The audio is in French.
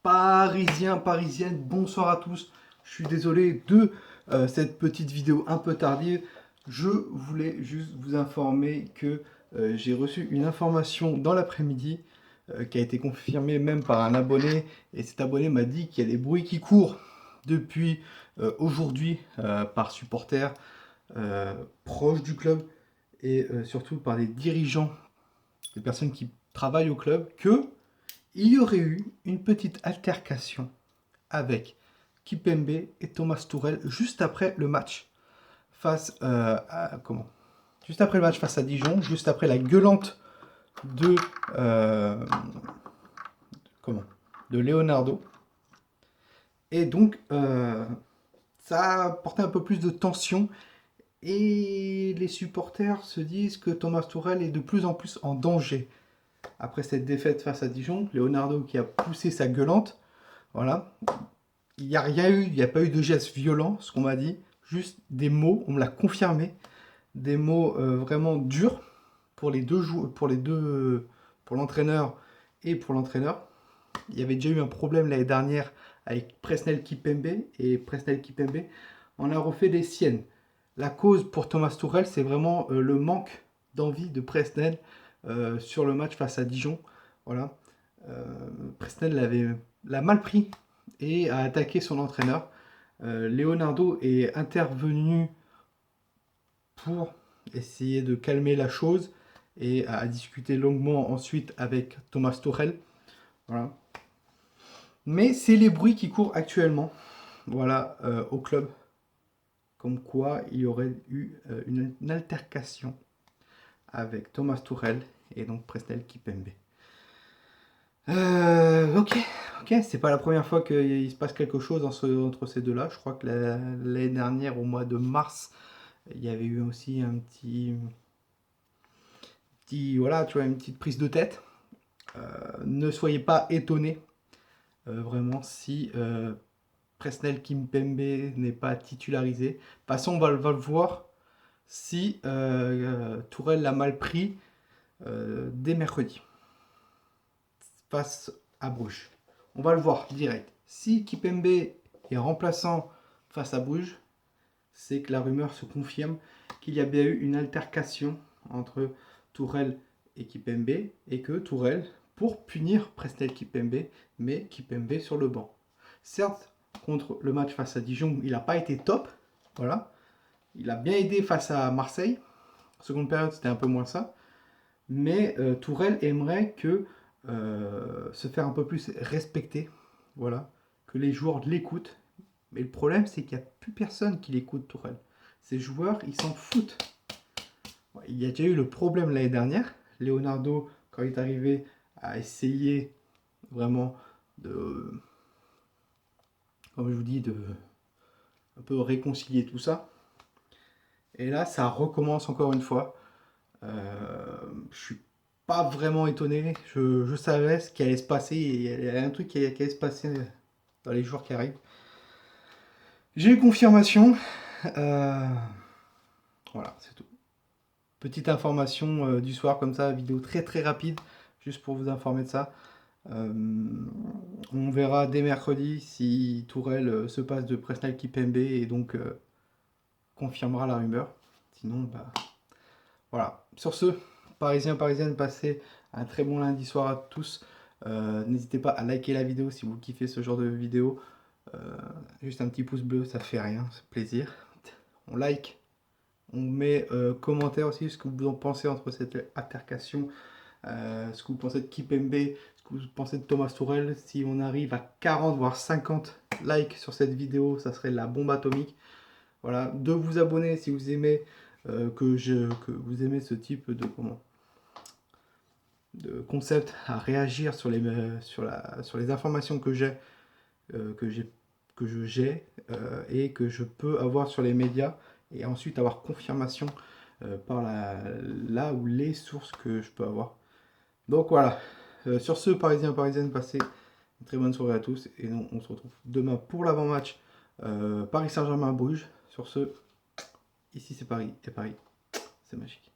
Parisiens, parisiennes, bonsoir à tous. Je suis désolé de cette petite vidéo un peu tardive. Je voulais juste vous informer que j'ai reçu une information dans l'après-midi qui a été confirmée même par un abonné. Et cet abonné m'a dit qu'il y a des bruits qui courent depuis aujourd'hui par supporters proches du club et surtout par des dirigeants, des personnes qui travaillent au club, que il y aurait eu une petite altercation avec Kipembe et Thomas Tuchel juste après le match face juste après le match face à Dijon, juste après la gueulante de de Leonardo. Et donc ça a porté un peu plus de tension et les supporters se disent que Thomas Tuchel est de plus en plus en danger. Après cette défaite face à Dijon, Leonardo qui a poussé sa gueulante, voilà. Il n'y a rien eu, il n'y a pas eu de geste violent, ce qu'on m'a dit, juste des mots, on me l'a confirmé, des mots vraiment durs pour les deux joueurs, pour l'entraîneur et pour l'entraîneur. Il y avait déjà eu un problème l'année dernière avec Presnel Kipembe et Presnel Kipembe en a refait des siennes. La cause pour Thomas Tuchel, c'est vraiment le manque d'envie de Presnel sur le match face à Dijon. Voilà. Presnel l'a mal pris et a attaqué son entraîneur. Leonardo est intervenu pour essayer de calmer la chose et a discuté longuement ensuite avec Thomas Tuchel. Voilà. Mais c'est les bruits qui courent actuellement, voilà, au club, comme quoi il y aurait eu une altercation avec Thomas Tuchel et donc Presnel Kipembe. Ok, c'est pas la première fois qu'il se passe quelque chose entre ces deux-là. Je crois que l'année dernière, au mois de mars, il y avait eu aussi un voilà, tu vois, une petite prise de tête. Ne soyez pas étonnés, vraiment, si Presnel Kimpembe n'est pas titularisé. De toute façon, on va le voir si Tourelle l'a mal pris dès mercredi face à Bruges. On va le voir direct. Si Kipembe est remplaçant face à Bruges, c'est que la rumeur se confirme qu'il y a bien eu une altercation entre Tourelle et Kipembe et que Tourelle, pour punir Presnel Kipembe, met Kipembe sur le banc. Certes, contre le match face à Dijon, il n'a pas été top, voilà. Il a bien aidé face à Marseille. En seconde période, c'était un peu moins ça. Mais Tourelle aimerait se faire un peu plus respecter, voilà, que les joueurs l'écoutent. Mais le problème, c'est qu'il n'y a plus personne qui l'écoute, Tourelle. Ces joueurs, ils s'en foutent. Il y a déjà eu le problème l'année dernière. Leonardo, quand il est arrivé, a essayé vraiment de, comme je vous dis, de un peu réconcilier tout ça. Et là, ça recommence encore une fois. Je suis pas vraiment étonné. Je savais ce qui allait se passer. Il y a un truc qui allait se passer dans les jours qui arrivent. J'ai eu confirmation. Voilà, c'est tout. Petite information du soir comme ça, vidéo très très rapide, juste pour vous informer de ça. On verra dès mercredi si Tourelle se passe de Presnel Kipembe et donc confirmera la rumeur. Sinon, bah voilà. Sur ce, Parisiens, Parisiennes, passez un très bon lundi soir à tous. N'hésitez pas à liker la vidéo si vous kiffez ce genre de vidéo. Juste un petit pouce bleu, ça fait rien, c'est plaisir. On like, on met commentaire aussi ce que vous en pensez entre cette altercation, ce que vous pensez de Kipembe, ce que vous pensez de Thomas Tuchel. Si on arrive à 40 voire 50 likes sur cette vidéo, ça serait la bombe atomique. Voilà, de vous abonner si vous aimez que vous aimez ce type de concept à réagir sur les informations que j'ai et que je peux avoir sur les médias et ensuite avoir confirmation par là ou les sources que je peux avoir. Donc voilà, sur ce, Parisiens, Parisiennes, passez une très bonne soirée à tous et on se retrouve demain pour l'avant-match Paris Saint-Germain-Bruges. Sur ce, ici c'est Paris et Paris c'est magique.